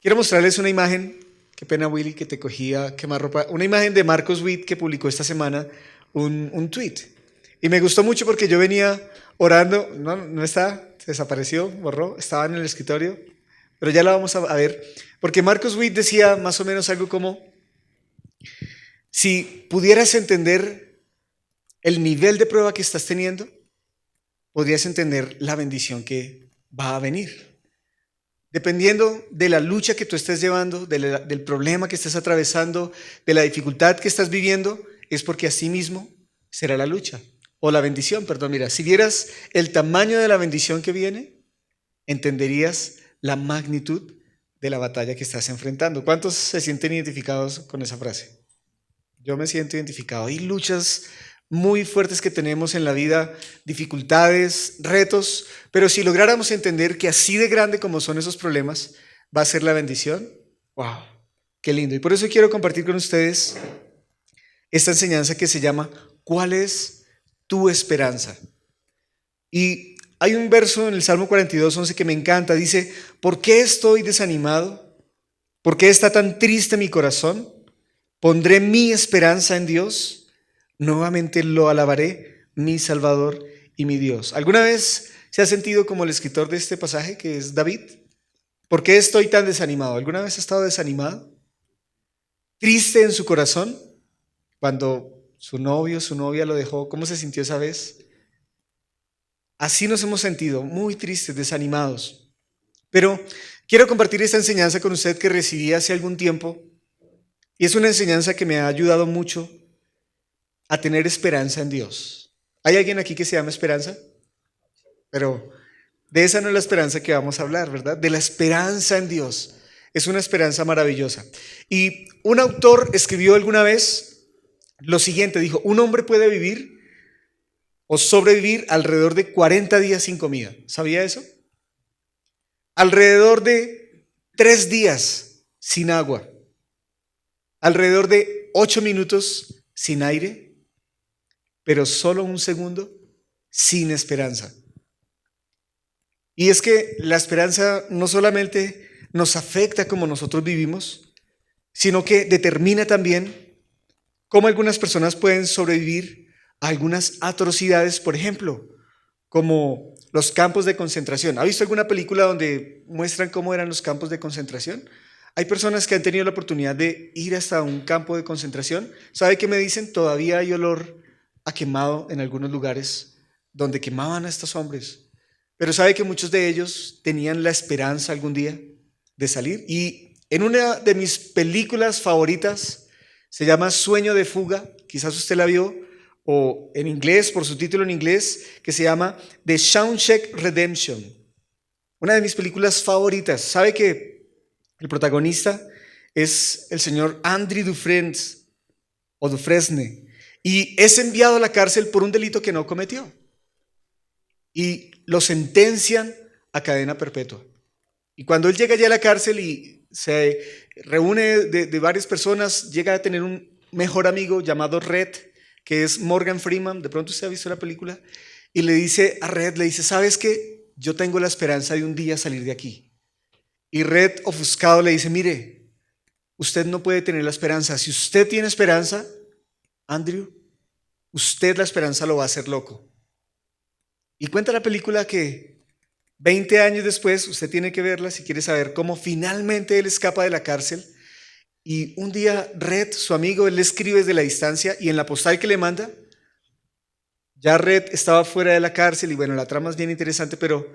Quiero mostrarles una imagen, qué pena Willy que te cogía quemar ropa, una imagen de Marcos Witt que publicó esta semana un tweet. Y me gustó mucho porque yo venía orando, no está, se desapareció, borró, estaba en el escritorio, pero ya la vamos a ver. Porque Marcos Witt decía más o menos algo como, si pudieras entender el nivel de prueba que estás teniendo, podrías entender la bendición que va a venir. Dependiendo de la lucha que tú estés llevando, del problema que estés atravesando, de la dificultad que estás viviendo, es porque así mismo será la lucha. O la bendición, perdón, mira, si vieras el tamaño de la bendición que viene, entenderías la magnitud de la batalla que estás enfrentando. ¿Cuántos se sienten identificados con esa frase? Yo me siento identificado. Hay luchas muy fuertes que tenemos en la vida, dificultades, retos, pero si lográramos entender que así de grande como son esos problemas, va a ser la bendición, wow, qué lindo. Y por eso quiero compartir con ustedes esta enseñanza que se llama ¿cuál es tu esperanza? Y hay un verso en el Salmo 42:11 que me encanta, dice, ¿por qué estoy desanimado? ¿Por qué está tan triste mi corazón? Pondré mi esperanza en Dios. Nuevamente lo alabaré, mi Salvador y mi Dios. ¿Alguna vez se ha sentido como el escritor de este pasaje, que es David? ¿Por qué estoy tan desanimado? ¿Alguna vez ha estado desanimado? ¿Triste en su corazón? Cuando su novio, su novia lo dejó, ¿cómo se sintió esa vez? Así nos hemos sentido, muy tristes, desanimados. Pero quiero compartir esta enseñanza con usted que recibí hace algún tiempo. Y es una enseñanza que me ha ayudado mucho a tener esperanza en Dios. ¿Hay alguien aquí que se llama Esperanza? Pero de esa no es la esperanza que vamos a hablar, ¿verdad? De la esperanza en Dios. Es una esperanza maravillosa. Y un autor escribió alguna vez lo siguiente, dijo, un hombre puede vivir o sobrevivir alrededor de 40 días sin comida. ¿Sabía eso? Alrededor de 3 días sin agua. Alrededor de 8 minutos sin aire. Pero solo un segundo sin esperanza. Y es que la esperanza no solamente nos afecta como nosotros vivimos, sino que determina también cómo algunas personas pueden sobrevivir a algunas atrocidades, por ejemplo, como los campos de concentración. ¿Ha visto alguna película donde muestran cómo eran los campos de concentración? Hay personas que han tenido la oportunidad de ir hasta un campo de concentración. ¿Sabe qué me dicen? Todavía hay olor a quemado en algunos lugares donde quemaban a estos hombres. Pero sabe que muchos de ellos tenían la esperanza algún día de salir. Y en una de mis películas favoritas, se llama Sueño de fuga, quizás usted la vio, o en inglés, por su título en inglés, que se llama The Shawshank Redemption. Una de mis películas favoritas. ¿Sabe que el protagonista es el señor Andrew Dufresne o Dufresne? Y es enviado a la cárcel por un delito que no cometió. Y lo sentencian a cadena perpetua. Y cuando él llega allá a la cárcel y se reúne de varias personas, llega a tener un mejor amigo llamado Red, que es Morgan Freeman. De pronto usted ha visto la película. Y le dice a Red, le dice, ¿sabes qué? Yo tengo la esperanza de un día salir de aquí. Y Red, ofuscado, le dice, mire, usted no puede tener la esperanza. Si usted tiene esperanza, Andrew, usted la esperanza lo va a hacer loco. Y cuenta la película que 20 años después, usted tiene que verla si quiere saber cómo finalmente él escapa de la cárcel. Y un día Red, su amigo, él le escribe desde la distancia y en la postal que le manda, ya Red estaba fuera de la cárcel y bueno, la trama es bien interesante, pero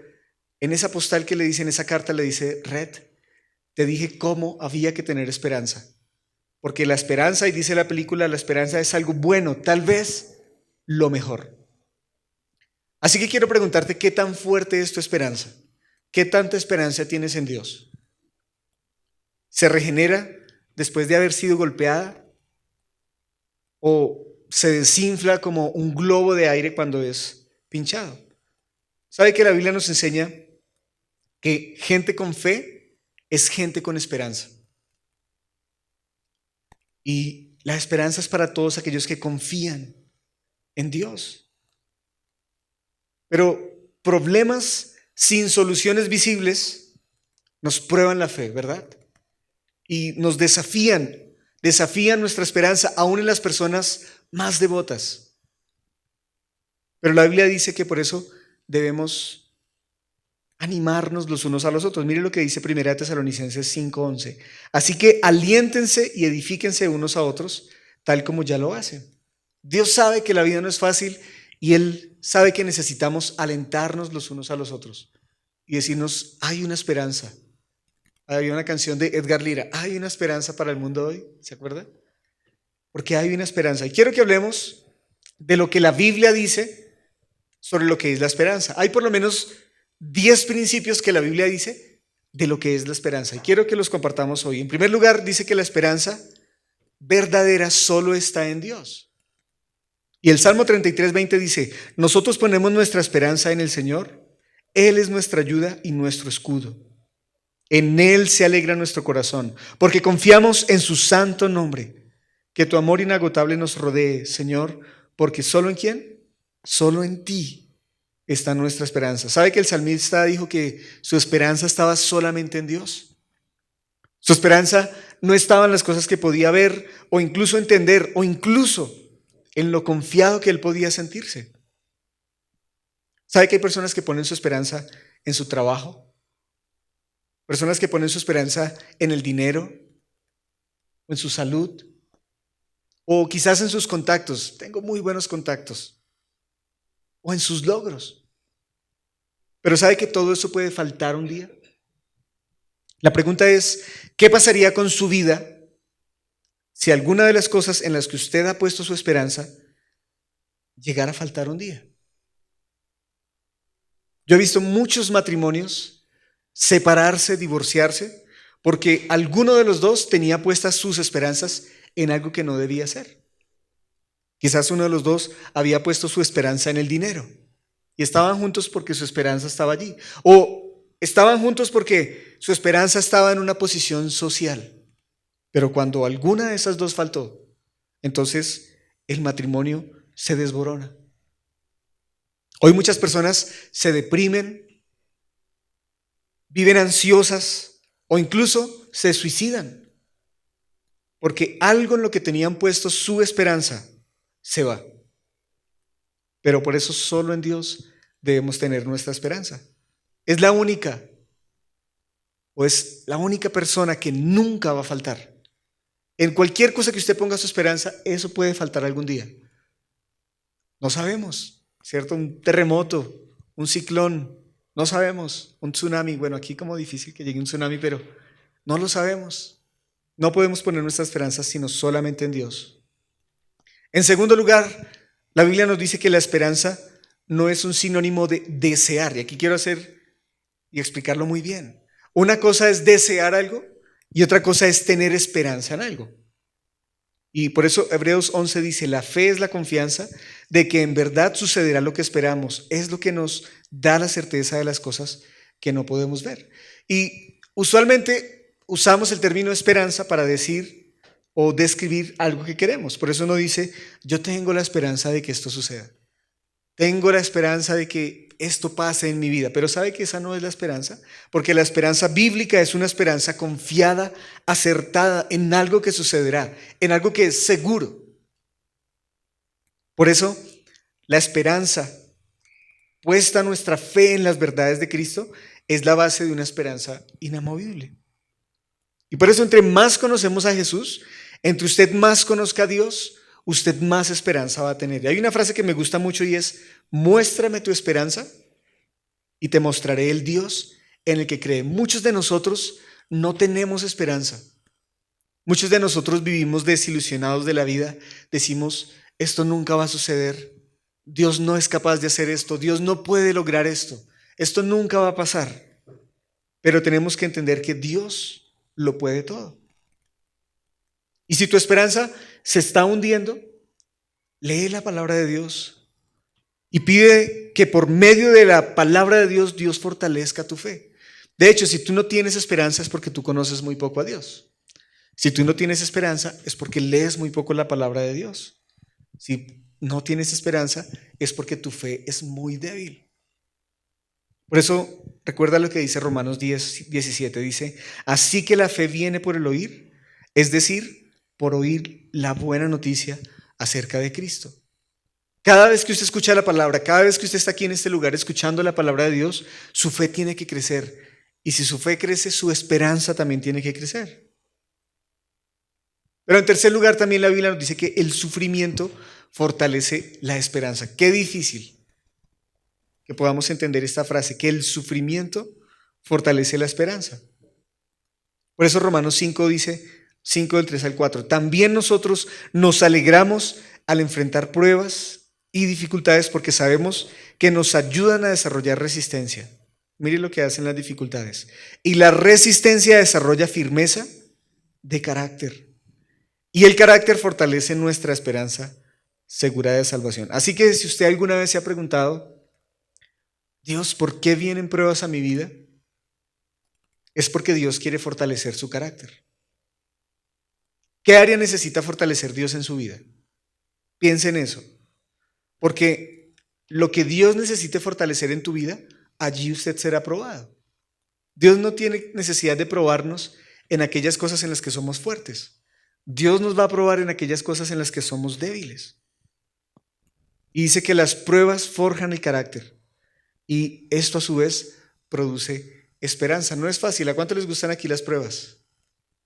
en esa postal que le dice, en esa carta le dice, Red, te dije cómo había que tener esperanza. Porque la esperanza, y dice la película, la esperanza es algo bueno, tal vez lo mejor. Así que quiero preguntarte, ¿qué tan fuerte es tu esperanza? ¿Qué tanta esperanza tienes en Dios? ¿Se regenera después de haber sido golpeada? ¿O se desinfla como un globo de aire cuando es pinchado? ¿Sabe que la Biblia nos enseña que gente con fe es gente con esperanza? Y la esperanza es para todos aquellos que confían en Dios. Pero problemas sin soluciones visibles nos prueban la fe, ¿verdad? y nos desafían nuestra esperanza, aún en las personas más devotas. Pero la Biblia dice que por eso debemos animarnos los unos a los otros. Mire lo que dice 1 Tesalonicenses 5:11. Así que aliéntense y edifíquense unos a otros, tal como ya lo hacen. Dios sabe que la vida no es fácil y Él sabe que necesitamos alentarnos los unos a los otros y decirnos, hay una esperanza. Había una canción de Edgar Lira, hay una esperanza para el mundo hoy, ¿se acuerda? Porque hay una esperanza. Y quiero que hablemos de lo que la Biblia dice sobre lo que es la esperanza. Hay por lo menos 10 principios que la Biblia dice de lo que es la esperanza. Y quiero que los compartamos hoy. En primer lugar, dice que la esperanza verdadera solo está en Dios. Y el Salmo 33:20 dice, nosotros ponemos nuestra esperanza en el Señor. Él es nuestra ayuda y nuestro escudo. En Él se alegra nuestro corazón, porque confiamos en su santo nombre. Que tu amor inagotable nos rodee, Señor, porque ¿solo en quién? Solo en ti está nuestra esperanza. ¿Sabe que el salmista dijo que su esperanza estaba solamente en Dios? Su esperanza no estaba en las cosas que podía ver o incluso entender o incluso en lo confiado que él podía sentirse. ¿Sabe que hay personas que ponen su esperanza en su trabajo? Personas que ponen su esperanza en el dinero, o en su salud, o quizás en sus contactos. Tengo muy buenos contactos. O en sus logros. Pero ¿sabe que todo eso puede faltar un día? La pregunta es, ¿qué pasaría con su vida si alguna de las cosas en las que usted ha puesto su esperanza llegara a faltar un día? Yo he visto muchos matrimonios separarse, divorciarse, porque alguno de los dos tenía puestas sus esperanzas en algo que no debía ser. Quizás uno de los dos había puesto su esperanza en el dinero y estaban juntos porque su esperanza estaba allí. O estaban juntos porque su esperanza estaba en una posición social. Pero cuando alguna de esas dos faltó, entonces el matrimonio se desborona. Hoy muchas personas se deprimen, viven ansiosas o incluso se suicidan porque algo en lo que tenían puesto su esperanza se va. Pero por eso solo en Dios debemos tener nuestra esperanza. Es la única persona que nunca va a faltar. En cualquier cosa que usted ponga su esperanza, eso puede faltar algún día. No sabemos, ¿cierto? Un terremoto, un ciclón, no sabemos, un tsunami. Bueno, aquí como difícil que llegue un tsunami, pero no lo sabemos. No podemos poner nuestra esperanza sino solamente en Dios. En segundo lugar, la Biblia nos dice que la esperanza no es un sinónimo de desear. Y aquí quiero hacer y explicarlo muy bien. Una cosa es desear algo y otra cosa es tener esperanza en algo. Y por eso Hebreos 11 dice, la fe es la confianza de que en verdad sucederá lo que esperamos. Es lo que nos da la certeza de las cosas que no podemos ver. Y usualmente usamos el término esperanza para decir o describir algo que queremos. Por eso uno dice, yo tengo la esperanza de que esto suceda. Tengo la esperanza de que esto pase en mi vida. Pero ¿sabe que esa no es la esperanza? Porque la esperanza bíblica es una esperanza confiada, acertada en algo que sucederá, en algo que es seguro. Por eso, la esperanza, puesta nuestra fe en las verdades de Cristo, es la base de una esperanza inamovible. Y por eso, entre más conocemos a Jesús, entre usted más conozca a Dios, usted más esperanza va a tener. Y hay una frase que me gusta mucho y es, muéstrame tu esperanza y te mostraré el Dios en el que cree. Muchos de nosotros no tenemos esperanza. Muchos de nosotros vivimos desilusionados de la vida. Decimos, esto nunca va a suceder. Dios no es capaz de hacer esto. Dios no puede lograr esto. Esto nunca va a pasar. Pero tenemos que entender que Dios lo puede todo. Y si tu esperanza se está hundiendo, lee la palabra de Dios y pide que por medio de la palabra de Dios, Dios fortalezca tu fe. De hecho, si tú no tienes esperanza es porque tú conoces muy poco a Dios. Si tú no tienes esperanza es porque lees muy poco la palabra de Dios. Si no tienes esperanza es porque tu fe es muy débil. Por eso, recuerda lo que dice Romanos 10:17. Dice, así que la fe viene por el oír, es decir, por oír la buena noticia acerca de Cristo. Cada vez que usted escucha la palabra, cada vez que usted está aquí en este lugar escuchando la palabra de Dios, su fe tiene que crecer. Y si su fe crece, su esperanza también tiene que crecer. Pero en tercer lugar, también la Biblia nos dice que el sufrimiento fortalece la esperanza. Qué difícil que podamos entender esta frase, que el sufrimiento fortalece la esperanza. Por eso Romanos 5 dice, 5 del 3 al 4, también nosotros nos alegramos al enfrentar pruebas y dificultades porque sabemos que nos ayudan a desarrollar resistencia. Mire lo que hacen las dificultades. Y la resistencia desarrolla firmeza de carácter. Y el carácter fortalece nuestra esperanza segura de salvación. Así que si usted alguna vez se ha preguntado, Dios, ¿por qué vienen pruebas a mi vida? Es porque Dios quiere fortalecer su carácter. ¿Qué área necesita fortalecer Dios en su vida? Piense en eso. Porque lo que Dios necesite fortalecer en tu vida, allí usted será probado. Dios no tiene necesidad de probarnos en aquellas cosas en las que somos fuertes. Dios nos va a probar en aquellas cosas en las que somos débiles. Y dice que las pruebas forjan el carácter. Y esto a su vez produce esperanza. No es fácil. ¿A cuánto les gustan aquí las pruebas?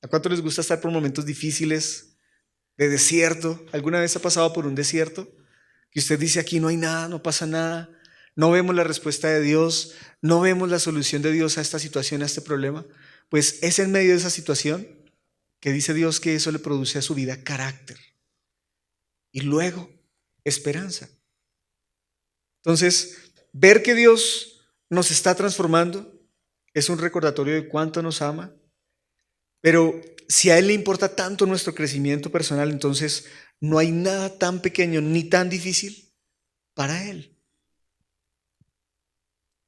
¿A cuánto les gusta estar por momentos difíciles, de desierto? ¿Alguna vez ha pasado por un desierto? Que usted dice, aquí no hay nada, no pasa nada, no vemos la respuesta de Dios, no vemos la solución de Dios a esta situación, a este problema. Pues es en medio de esa situación que dice Dios que eso le produce a su vida carácter. Y luego, esperanza. Entonces, ver que Dios nos está transformando es un recordatorio de cuánto nos ama, pero si a Él le importa tanto nuestro crecimiento personal, entonces no hay nada tan pequeño ni tan difícil para Él.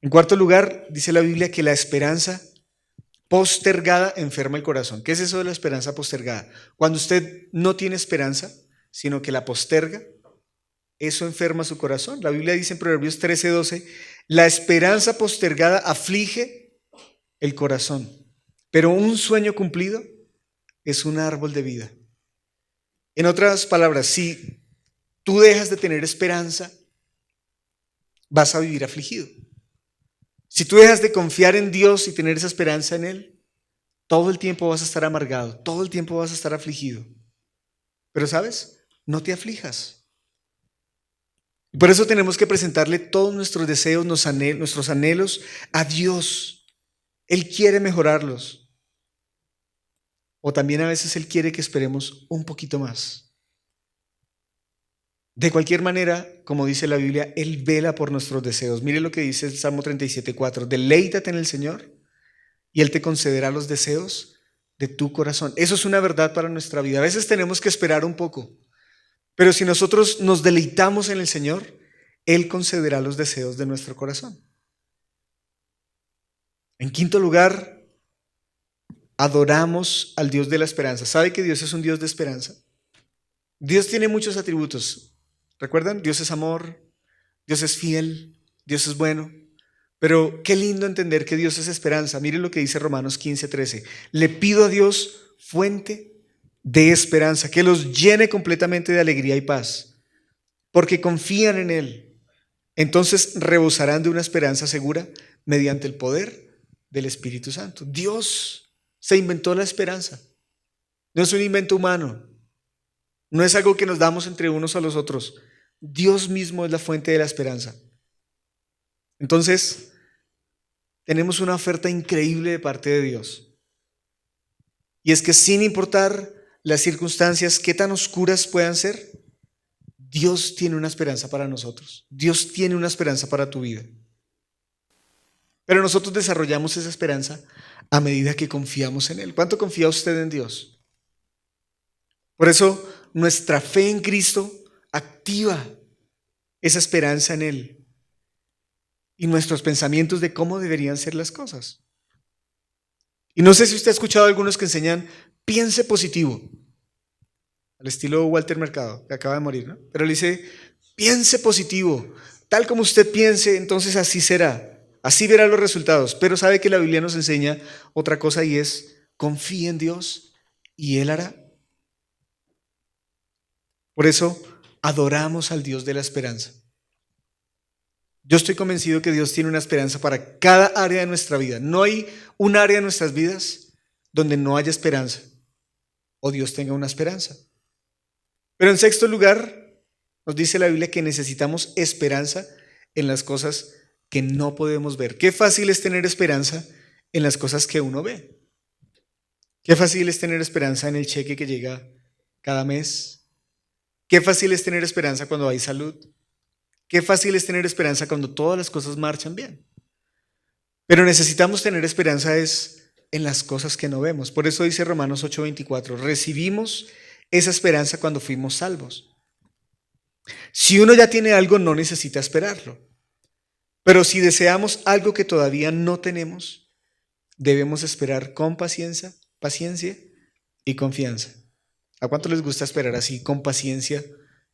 En cuarto lugar, dice la Biblia que la esperanza postergada enferma el corazón. ¿Qué es eso de la esperanza postergada? Cuando usted no tiene esperanza, sino que la posterga, eso enferma su corazón. La Biblia dice en Proverbios 13:12, la esperanza postergada aflige el corazón, pero un sueño cumplido es un árbol de vida. En otras palabras, si tú dejas de tener esperanza, vas a vivir afligido. Si tú dejas de confiar en Dios y tener esa esperanza en Él, todo el tiempo vas a estar amargado, todo el tiempo vas a estar afligido. Pero ¿sabes? No te aflijas. Por eso tenemos que presentarle todos nuestros deseos, nuestros anhelos a Dios. Él quiere mejorarlos. O también a veces Él quiere que esperemos un poquito más. De cualquier manera, como dice la Biblia, Él vela por nuestros deseos. Mire lo que dice el Salmo 37:4. Deleítate en el Señor y Él te concederá los deseos de tu corazón. Eso es una verdad para nuestra vida. A veces tenemos que esperar un poco, pero si nosotros nos deleitamos en el Señor, Él concederá los deseos de nuestro corazón. En quinto lugar, adoramos al Dios de la esperanza. ¿Sabe que Dios es un Dios de esperanza? Dios tiene muchos atributos. ¿Recuerdan? Dios es amor, Dios es fiel, Dios es bueno. Pero qué lindo entender que Dios es esperanza. Miren lo que dice Romanos 15:13. Le pido a Dios fuente de esperanza, que los llene completamente de alegría y paz, porque confían en Él. Entonces rebosarán de una esperanza segura mediante el poder del Espíritu Santo. Dios se inventó la esperanza. No es un invento humano. No es algo que nos damos entre unos a los otros. Dios mismo es la fuente de la esperanza. Entonces, tenemos una oferta increíble de parte de Dios. Y es que sin importar las circunstancias, qué tan oscuras puedan ser, Dios tiene una esperanza para nosotros. Dios tiene una esperanza para tu vida. Pero nosotros desarrollamos esa esperanza a medida que confiamos en Él. ¿Cuánto confía usted en Dios? Por eso, nuestra fe en Cristo activa esa esperanza en Él y nuestros pensamientos de cómo deberían ser las cosas. Y no sé si usted ha escuchado a algunos que enseñan, piense positivo, al estilo Walter Mercado, que acaba de morir, ¿no? Pero le dice, piense positivo, tal como usted piense, entonces así será, Así verá los resultados. Pero sabe que la Biblia nos enseña otra cosa y es: confía en Dios y Él hará. Por eso adoramos al Dios de la esperanza. Yo estoy convencido que Dios tiene una esperanza para cada área de nuestra vida. No hay un área de nuestras vidas donde no haya esperanza o Dios tenga una esperanza. Pero en sexto lugar, nos dice la Biblia que necesitamos esperanza en las cosas que no podemos ver. Qué fácil es tener esperanza en las cosas que uno ve. Qué fácil es tener esperanza en el cheque que llega cada mes. Qué fácil es tener esperanza cuando hay salud. Qué fácil es tener esperanza cuando todas las cosas marchan bien. Pero necesitamos tener esperanza es en las cosas que no vemos. Por eso dice Romanos 8:24, recibimos esa esperanza cuando fuimos salvos. Si uno ya tiene algo, no necesita esperarlo. Pero si deseamos algo que todavía no tenemos, debemos esperar con paciencia y confianza. ¿A cuánto les gusta esperar así, con paciencia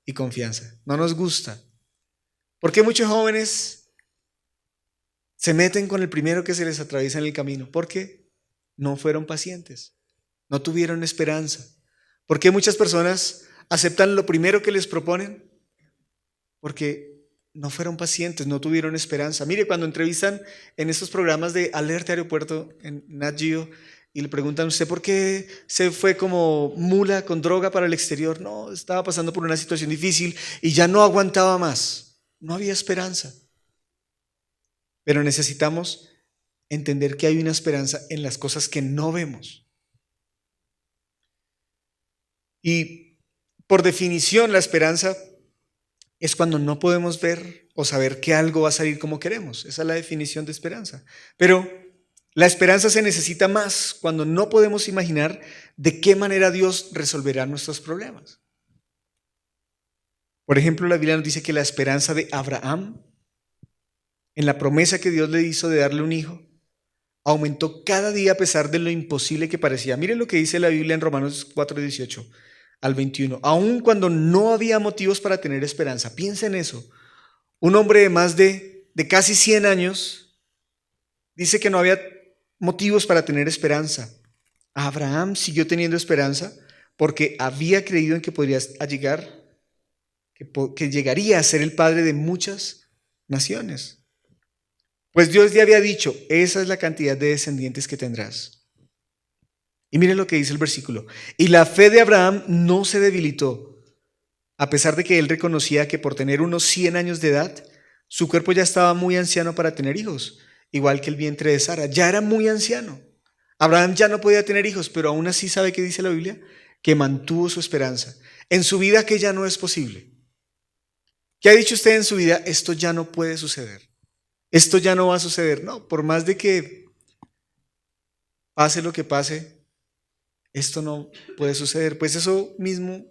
y confianza? No nos gusta. ¿Por qué muchos jóvenes se meten con el primero que se les atraviesa en el camino? Porque no fueron pacientes, no tuvieron esperanza. ¿Por qué muchas personas aceptan lo primero que les proponen? Porque no fueron pacientes, no tuvieron esperanza. Mire, cuando entrevistan en estos programas de Alerta Aeropuerto en Nat Geo y le preguntan: ¿usted por qué se fue como mula con droga para el exterior? No, estaba pasando por una situación difícil y ya no aguantaba más. No había esperanza. Pero necesitamos entender que hay una esperanza en las cosas que no vemos. Y por definición, la esperanza es cuando no podemos ver o saber que algo va a salir como queremos. Esa es la definición de esperanza. Pero la esperanza se necesita más cuando no podemos imaginar de qué manera Dios resolverá nuestros problemas. Por ejemplo, la Biblia nos dice que la esperanza de Abraham, en la promesa que Dios le hizo de darle un hijo, aumentó cada día a pesar de lo imposible que parecía. Miren lo que dice la Biblia en Romanos 4:18 al 21. Aun cuando no había motivos para tener esperanza. Piensa en eso. Un hombre de más de casi 100 años dice que no había motivos para tener esperanza. Abraham siguió teniendo esperanza porque había creído en que podría llegar, que llegaría a ser el padre de muchas naciones. Pues Dios ya había dicho: esa es la cantidad de descendientes que tendrás. Y miren lo que dice el versículo. Y la fe de Abraham no se debilitó, a pesar de que él reconocía que por tener unos 100 años de edad, su cuerpo ya estaba muy anciano para tener hijos, igual que el vientre de Sara. Ya era muy anciano. Abraham ya no podía tener hijos, pero aún así, ¿sabe qué dice la Biblia? Que mantuvo su esperanza. En su vida que ya no es posible. ¿Qué ha dicho usted en su vida? Esto ya no puede suceder. Esto ya no va a suceder. No, por más de que pase lo que pase, esto no puede suceder. Pues eso mismo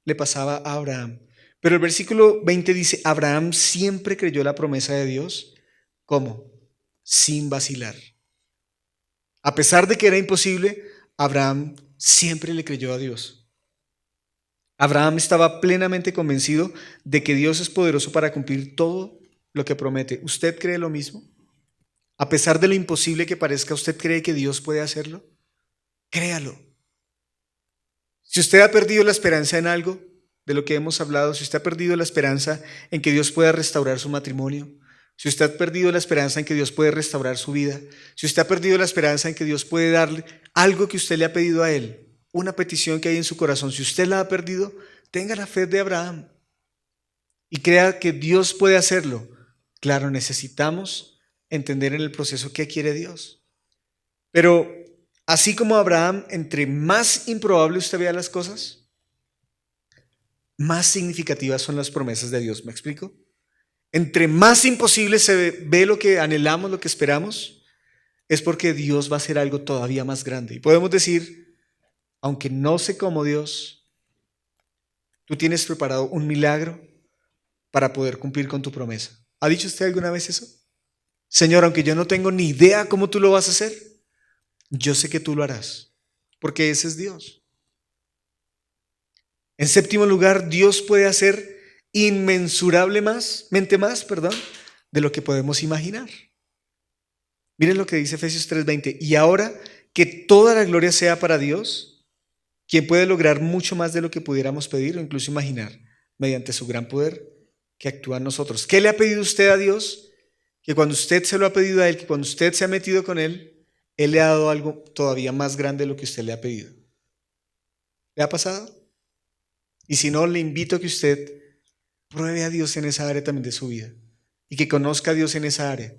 le pasaba a Abraham. Pero el versículo 20 dice: Abraham siempre creyó la promesa de Dios. ¿Cómo? Sin vacilar. A pesar de que era imposible, Abraham siempre le creyó a Dios. Abraham estaba plenamente convencido de que Dios es poderoso para cumplir todo lo que promete. ¿Usted cree lo mismo? A pesar de lo imposible que parezca, ¿usted cree que Dios puede hacerlo? Créalo. Si usted ha perdido la esperanza en algo de lo que hemos hablado, si usted ha perdido la esperanza en que Dios pueda restaurar su matrimonio, si usted ha perdido la esperanza en que Dios puede restaurar su vida, si usted ha perdido la esperanza en que Dios puede darle algo que usted le ha pedido a Él, una petición que hay en su corazón, si usted la ha perdido, tenga la fe de Abraham y crea que Dios puede hacerlo. Claro, necesitamos entender en el proceso qué quiere Dios. Pero así como Abraham, entre más improbable usted vea las cosas, más significativas son las promesas de Dios. ¿Me explico? Entre más imposible se ve lo que anhelamos, lo que esperamos, es porque Dios va a hacer algo todavía más grande. Y podemos decir: aunque no sé cómo, Dios, tú tienes preparado un milagro para poder cumplir con tu promesa. ¿Ha dicho usted alguna vez eso? Señor, aunque yo no tengo ni idea cómo tú lo vas a hacer, yo sé que tú lo harás, porque ese es Dios. En séptimo lugar, Dios puede hacer inmensurablemente más de lo que podemos imaginar. Miren lo que dice Efesios 3:20. Y ahora que toda la gloria sea para Dios, quien puede lograr mucho más de lo que pudiéramos pedir o incluso imaginar, mediante su gran poder que actúa en nosotros. ¿Qué le ha pedido usted a Dios? Que cuando usted se lo ha pedido a Él, que cuando usted se ha metido con Él le ha dado algo todavía más grande de lo que usted le ha pedido. ¿Le ha pasado? Y si no, le invito a que usted pruebe a Dios en esa área también de su vida y que conozca a Dios en esa área.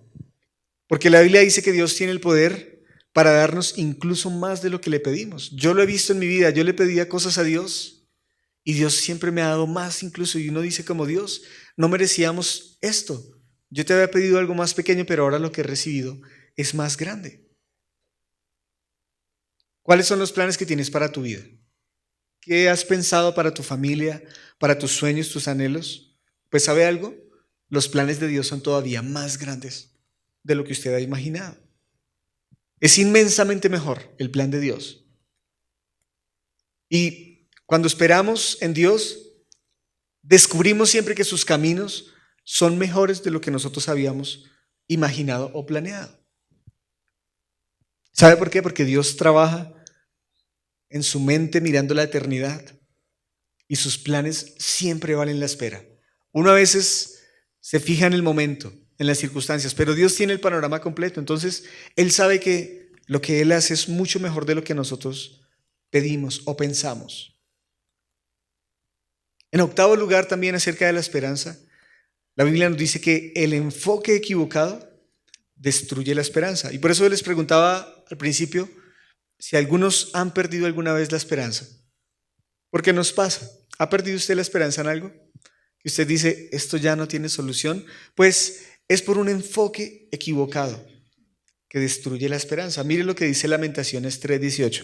Porque la Biblia dice que Dios tiene el poder para darnos incluso más de lo que le pedimos. Yo lo he visto en mi vida, yo le pedía cosas a Dios y Dios siempre me ha dado más incluso. Y uno dice como Dios, no merecíamos esto. Yo te había pedido algo más pequeño, pero ahora lo que he recibido es más grande. ¿Cuáles son los planes que tienes para tu vida? ¿Qué has pensado para tu familia, para tus sueños, tus anhelos? Pues ¿sabe algo? Los planes de Dios son todavía más grandes de lo que usted ha imaginado. Es inmensamente mejor el plan de Dios. Y cuando esperamos en Dios, descubrimos siempre que sus caminos son mejores de lo que nosotros habíamos imaginado o planeado. ¿Sabe por qué? Porque Dios trabaja en su mente mirando la eternidad y sus planes siempre valen la espera. Uno a veces se fija en el momento, en las circunstancias, pero Dios tiene el panorama completo. Entonces, Él sabe que lo que Él hace es mucho mejor de lo que nosotros pedimos o pensamos. En octavo lugar, también acerca de la esperanza, la Biblia nos dice que el enfoque equivocado destruye la esperanza. Y por eso les preguntaba al principio si algunos han perdido alguna vez la esperanza. ¿Por qué nos pasa? ¿Ha perdido usted la esperanza en algo? Que usted dice, esto ya no tiene solución. Pues es por un enfoque equivocado que destruye la esperanza. Mire lo que dice Lamentaciones 3:18.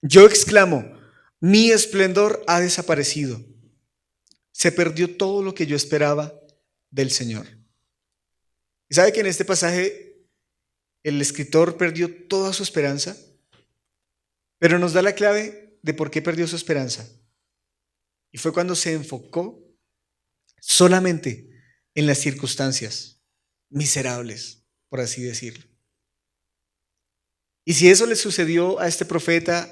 Yo exclamo, mi esplendor ha desaparecido. Se perdió todo lo que yo esperaba del Señor. ¿Y sabe que en este pasaje el escritor perdió toda su esperanza? Pero nos da la clave de por qué perdió su esperanza. Y fue cuando se enfocó solamente en las circunstancias miserables, por así decirlo. Y si eso le sucedió a este profeta,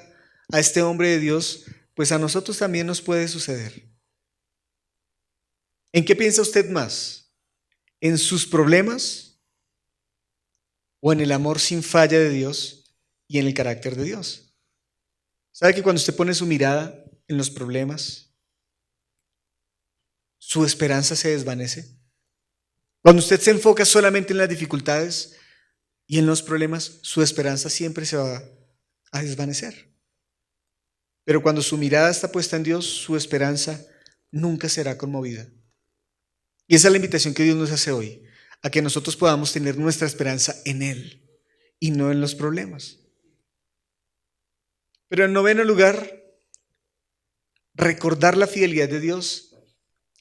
a este hombre de Dios, pues a nosotros también nos puede suceder. ¿En qué piensa usted más? ¿En sus problemas o en el amor sin falla de Dios y en el carácter de Dios? ¿Sabe que cuando usted pone su mirada en los problemas, su esperanza se desvanece? Cuando usted se enfoca solamente en las dificultades y en los problemas, su esperanza siempre se va a desvanecer. Pero cuando su mirada está puesta en Dios, su esperanza nunca será conmovida. Y esa es la invitación que Dios nos hace hoy, a que nosotros podamos tener nuestra esperanza en Él y no en los problemas. Pero en noveno lugar, recordar la fidelidad de Dios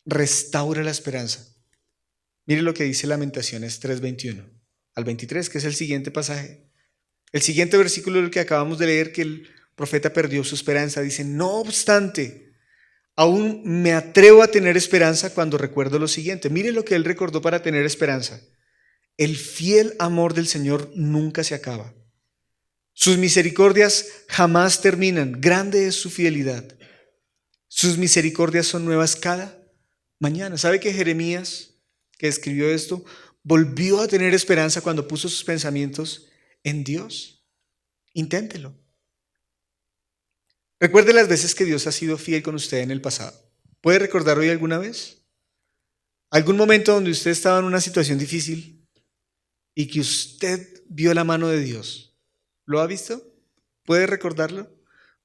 restaura la esperanza. Mire lo que dice Lamentaciones 3:21 al 23, que es el siguiente pasaje. El siguiente versículo del que acabamos de leer, que el profeta perdió su esperanza, dice, no obstante, aún me atrevo a tener esperanza cuando recuerdo lo siguiente. Mire lo que él recordó para tener esperanza. El fiel amor del Señor nunca se acaba. Sus misericordias jamás terminan. Grande es su fidelidad. Sus misericordias son nuevas cada mañana. ¿Sabe que Jeremías, que escribió esto, volvió a tener esperanza cuando puso sus pensamientos en Dios? Inténtelo. Recuerde las veces que Dios ha sido fiel con usted en el pasado. ¿Puede recordar hoy alguna vez? ¿Algún momento donde usted estaba en una situación difícil y que usted vio la mano de Dios? ¿Lo ha visto? ¿Puede recordarlo?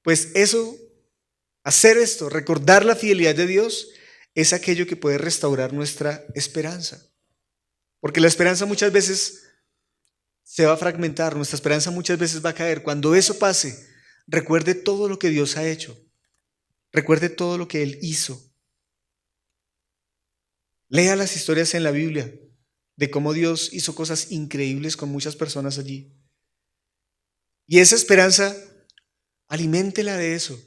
Pues eso, hacer esto, recordar la fidelidad de Dios, es aquello que puede restaurar nuestra esperanza. Porque la esperanza muchas veces se va a fragmentar, nuestra esperanza muchas veces va a caer. Cuando eso pase, recuerde todo lo que Dios ha hecho. Recuerde todo lo que Él hizo. Lea las historias en la Biblia de cómo Dios hizo cosas increíbles con muchas personas allí. Y esa esperanza, aliméntela de eso.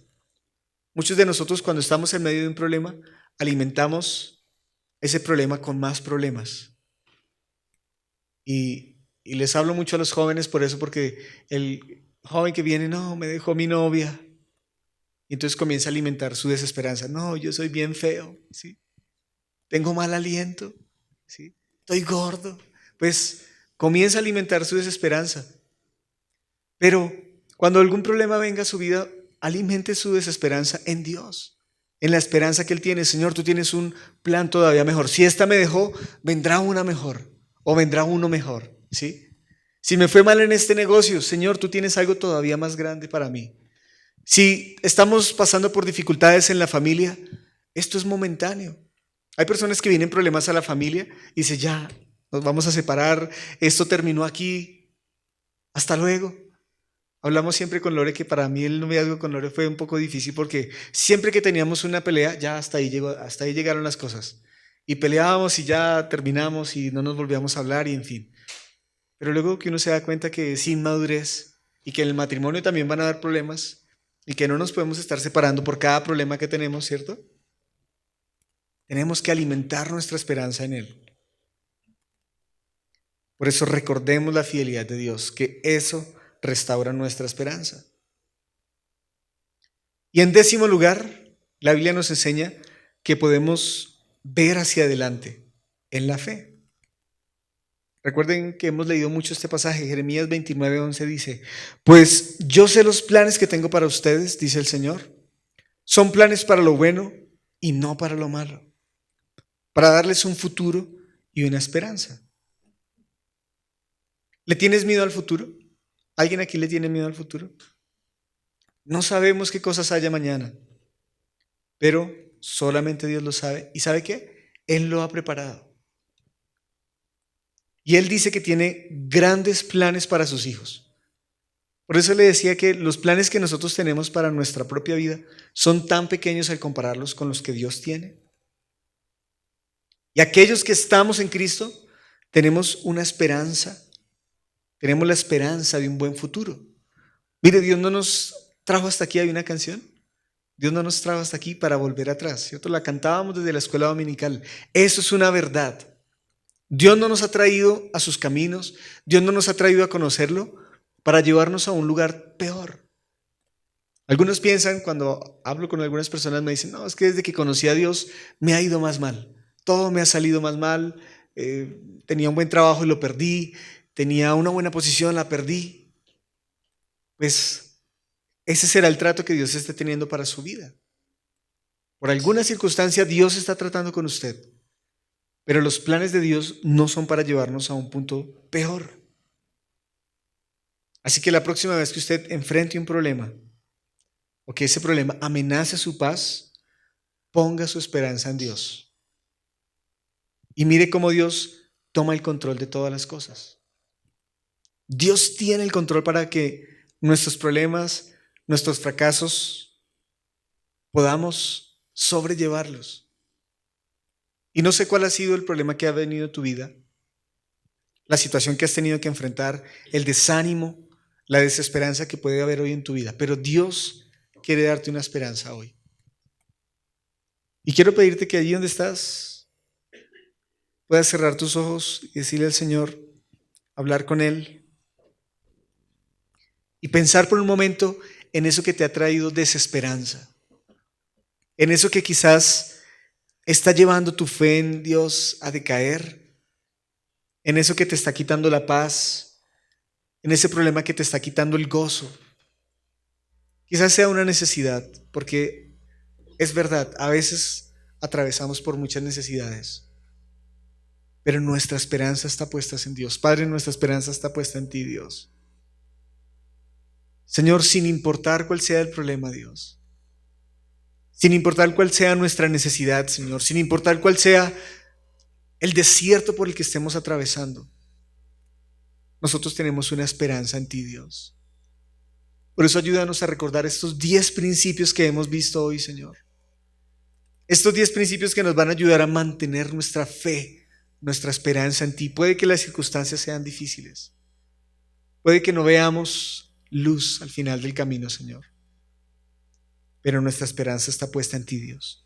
Muchos de nosotros cuando estamos en medio de un problema, alimentamos ese problema con más problemas. Y Y les hablo mucho a los jóvenes por eso, porque el joven que viene, no, me dejó mi novia. Y entonces comienza a alimentar su desesperanza. No, yo soy bien feo, ¿sí? Tengo mal aliento, ¿sí? Estoy gordo. Pues comienza a alimentar su desesperanza. Pero cuando algún problema venga a su vida, alimente su desesperanza en Dios, en la esperanza que Él tiene. Señor, tú tienes un plan todavía mejor. Si esta me dejó, vendrá una mejor o vendrá uno mejor, ¿sí? Si me fue mal en este negocio, Señor, tú tienes algo todavía más grande para mí. Si estamos pasando por dificultades en la familia, esto es momentáneo. Hay personas que vienen problemas a la familia y dicen, ya, nos vamos a separar, esto terminó aquí, hasta luego. Hablamos siempre con Lore que para mí el noviazgo con Lore fue un poco difícil porque siempre que teníamos una pelea, ya hasta ahí llegó, hasta ahí llegaron las cosas. Y peleábamos y ya terminamos y no nos volvíamos a hablar y en fin. Pero luego que uno se da cuenta que sin madurez y que en el matrimonio también van a haber problemas y que no nos podemos estar separando por cada problema que tenemos, ¿cierto? Tenemos que alimentar nuestra esperanza en Él. Por eso recordemos la fidelidad de Dios, que eso restaura nuestra esperanza. Y en 10º lugar, la Biblia nos enseña que podemos ver hacia adelante en la fe. Recuerden que hemos leído mucho este pasaje. Jeremías 29:11 dice, pues yo sé los planes que tengo para ustedes, dice el Señor. Son planes para lo bueno y no para lo malo, para darles un futuro y una esperanza. ¿Le tienes miedo al futuro? ¿Alguien aquí le tiene miedo al futuro? No sabemos qué cosas haya mañana, pero solamente Dios lo sabe. ¿Y sabe qué? Él lo ha preparado. Y Él dice que tiene grandes planes para sus hijos. Por eso le decía que los planes que nosotros tenemos para nuestra propia vida son tan pequeños al compararlos con los que Dios tiene. Y aquellos que estamos en Cristo tenemos una esperanza, tenemos la esperanza de un buen futuro. Mire, Dios no nos trajo hasta aquí, hay una canción. Dios no nos trajo hasta aquí para volver atrás, ¿cierto? La cantábamos desde la escuela dominical. Eso es una verdad. Dios no nos ha traído a sus caminos, Dios no nos ha traído a conocerlo para llevarnos a un lugar peor. Algunos piensan, cuando hablo con algunas personas, me dicen, no, es que desde que conocí a Dios me ha ido más mal. Todo me ha salido más mal. Tenía un buen trabajo y lo perdí. Tenía una buena posición, la perdí. Pues ese será el trato que Dios esté teniendo para su vida. Por alguna circunstancia Dios está tratando con usted. Pero los planes de Dios no son para llevarnos a un punto peor. Así que la próxima vez que usted enfrente un problema o que ese problema amenace su paz, ponga su esperanza en Dios. Y mire cómo Dios toma el control de todas las cosas. Dios tiene el control para que nuestros problemas, nuestros fracasos, podamos sobrellevarlos. Y no sé cuál ha sido el problema que ha venido a tu vida, la situación que has tenido que enfrentar, el desánimo, la desesperanza que puede haber hoy en tu vida, pero Dios quiere darte una esperanza hoy. Y quiero pedirte que allí donde estás puedas cerrar tus ojos y decirle al Señor, hablar con Él y pensar por un momento en eso que te ha traído desesperanza, en eso que quizás está llevando tu fe en Dios a decaer, en eso que te está quitando la paz, en ese problema que te está quitando el gozo. Quizás sea una necesidad, porque es verdad, a veces atravesamos por muchas necesidades, pero nuestra esperanza está puesta en Dios. Padre, nuestra esperanza está puesta en ti, Dios. Señor, sin importar cuál sea el problema, Dios, sin importar cuál sea nuestra necesidad, Señor, sin importar cuál sea el desierto por el que estemos atravesando, nosotros tenemos una esperanza en ti, Dios. Por eso ayúdanos a recordar estos 10 principios que hemos visto hoy, Señor. Estos 10 principios que nos van a ayudar a mantener nuestra fe, nuestra esperanza en ti. Puede que las circunstancias sean difíciles. Puede que no veamos luz al final del camino, Señor. Pero nuestra esperanza está puesta en ti, Dios.